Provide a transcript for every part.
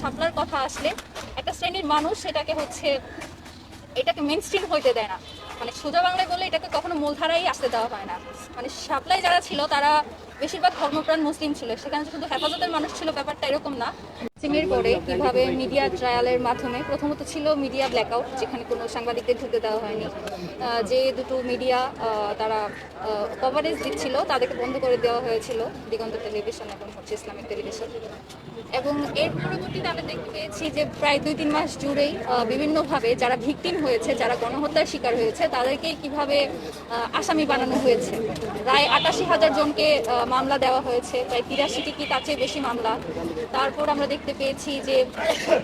শাপলার কথা আসলে একটা শ্রেণীর মানুষ এটাকে মেইন স্ট্রিম হইতে দেয় না। মানে সোজা বাংলায় বললে এটাকে কখনো মূলধারায় আসতে দেওয়া হয় না। মানে শাপলায় যারা ছিল তারা বেশিরভাগ ধর্মপ্রাণ মুসলিম ছিল, সেখানে শুধু হেফাজতের মানুষ ছিল ব্যাপারটা এরকম না। সিমের পরে কিভাবে মিডিয়া ট্রায়ালের মাধ্যমে প্রথমত ছিল মিডিয়া ব্ল্যাকআউট, যেখানে কোনো সাংবাদিকদের ঢুকতে দেওয়া হয়নি। যে দুটো মিডিয়া তারা কভারেজ দিচ্ছিল তাদেরকে বন্ধ করে দেওয়া হয়েছিল, দিগন্ত টেলিভিশন এবং ইসলামিক টেলিভিশন। এবং এর পরবর্তীতে আমরা দেখতে পেয়েছি যে প্রায় 2-3 মাস জুড়েই বিভিন্নভাবে যারা ভিকটিম হয়েছে, যারা গণহত্যার শিকার হয়েছে, তাদেরকে কিভাবে আসামি বানানো হয়েছে। প্রায় 88,000 জনকে মামলা দেওয়া হয়েছে, প্রায় 83টি কি তার চেয়ে বেশি মামলা। তারপর আমরা দেখতে পেয়েছি যে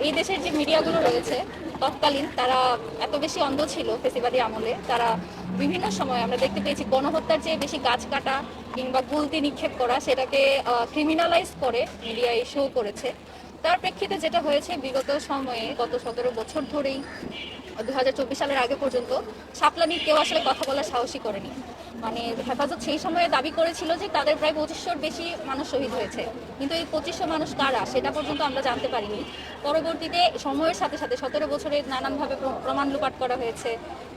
এই দেশের যে মিডিয়াগুলো রয়েছে তৎকালীন তারা এত বেশি অন্ধ ছিল ফেসিবাদী আমলে, তারা বিভিন্ন সময় আমরা দেখতে পেয়েছি গণহত্যার চেয়ে বেশি গাছ কাটা কিংবা গুলতি নিক্ষেপ করা সেটাকে ক্রিমিনালাইজ করে মিডিয়ায় শো করেছে। তার প্রেক্ষিতে যেটা হয়েছে বিগত সময়ে গত 17 বছর ধরেই 2024 সালের আগে পর্যন্ত শাপলা নিয়ে কেউ আসলে কথা বলার সাহসী করেনি। মানে হেফাজত সেই সময়ে দাবি করেছিল যে তাদের প্রায় 2500-র বেশি মানুষ শহীদ হয়েছে, কিন্তু এই 2500 মানুষ কারা সেটা পর্যন্ত আমরা জানতে পারিনি। পরবর্তীতে সময়ের সাথে সাথে 17 বছরে নানানভাবে প্রমাণ লোপাট করা হয়েছে।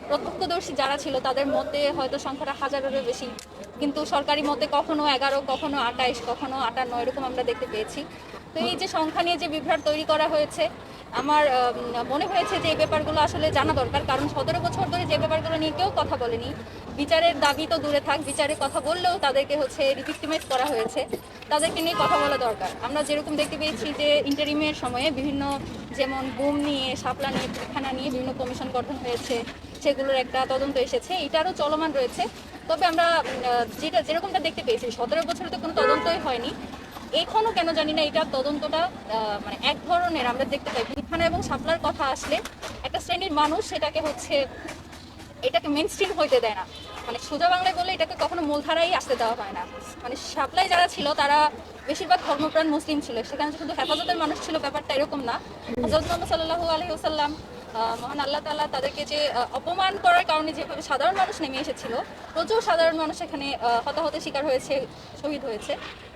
প্রত্যক্ষদর্শী যারা ছিল তাদের মতে হয়তো সংখ্যাটা 1000-এরও বেশি, কিন্তু সরকারি মতে কখনো 11, কখনো 28, কখনো 58 এরকম আমরা দেখতে পেয়েছি। তো এই যে সংখ্যা নিয়ে যে বিভ্রাট তৈরি করা হয়েছে, আমার মনে হয়েছে যে এই ব্যাপারগুলো আসলে জানা দরকার, কারণ 17 বছর ধরে যে ব্যাপারগুলো নিয়ে কেউ কথা বলেনি। বিচারের দাবি তো দূরে থাক, বিচারের কথা বললেও তাদেরকে রিভিক্টিমাইজ করা হয়েছে, তাদেরকে নিয়ে কথা বলা দরকার। আমরা যেরকম দেখতে পেয়েছি যে ইন্টারিমের সময়ে বিভিন্ন, যেমন গুম নিয়ে, শাপলা নিয়ে, পিলখানা নিয়ে বিভিন্ন কমিশন গঠন হয়েছে, সেগুলোর একটা তদন্ত এসেছে, এটারও চলমান রয়েছে। তবে আমরা যেরকমটা দেখতে পেয়েছি 17 বছরে তো কোনো তদন্তই হয়নি। এখনো কেন জানি না এটার তদন্তটা মানে এক ধরনের আমরা দেখতে পাই। পিলখানা এবং শাপলার কথা আসলে একটা শ্রেণীর মানুষ এটাকে মেইন স্ট্রিম হইতে দেয় না। মানে সোজা বাংলায় বললে এটাকে কখনো মূলধারায় আসতে দেওয়া হয় না। মানে শাপলায় যারা ছিল তারা বেশিরভাগ ধর্মপ্রাণ মুসলিম ছিল, সেখানে শুধু হেফাজতের মানুষ ছিল ব্যাপারটা এরকম না। হযরত মুহাম্মদ সাল্লাল্লাহু আলাইহি ওয়াসাল্লাম, মহান আল্লাহ তাআলা তাদেরকে যে অপমান করার কারণে যেভাবে সাধারণ মানুষ নেমে এসেছিল, প্রচুর সাধারণ মানুষ এখানে হতাহতের শিকার হয়েছে, শহীদ হয়েছে,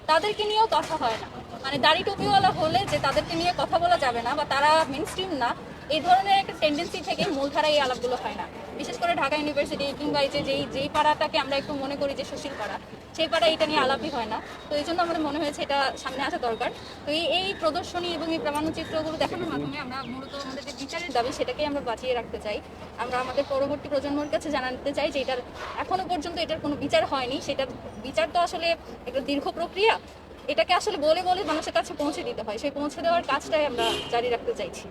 তাদেরকে নিয়েও কথা হয় না। মানে দাড়ি টুপিওয়ালা হলে যে তাদেরকে নিয়ে কথা বলা যাবে না বা তারা মেইন স্ট্রিম না, এই ধরনের একটা টেন্ডেন্সি থেকে মূলধারায় এই আলাপগুলো হয় না। বিশেষ করে ঢাকা ইউনিভার্সিটি কিংবা এই যে যেই পাড়াটাকে আমরা একটু মনে করি যে সুশীল পাড়া, সেই পাড়া এটা নিয়ে আলাপই হয় না। তো এই জন্য আমাদের মনে হয়েছে এটা সামনে আসা দরকার। তো এই প্রদর্শনী এবং এই প্রামাণ্যচিত্রগুলো দেখানোর মাধ্যমে আমরা মূলত আমাদের যে বিচারের দাবি সেটাকেই আমরা বাঁচিয়ে রাখতে চাই। আমরা আমাদের পরবর্তী প্রজন্মের কাছে জানাতে চাই যে এটার এখনো পর্যন্ত এটার কোনো বিচার হয়নি। সেটার বিচার তো আসলে একটা দীর্ঘ প্রক্রিয়া, এটাকে আসলে বলে বলে মানুষের কাছে পৌঁছে দিতে হয়, সেই পৌঁছে দেওয়ার কাজটাই আমরা জারি রাখতে চাইছি।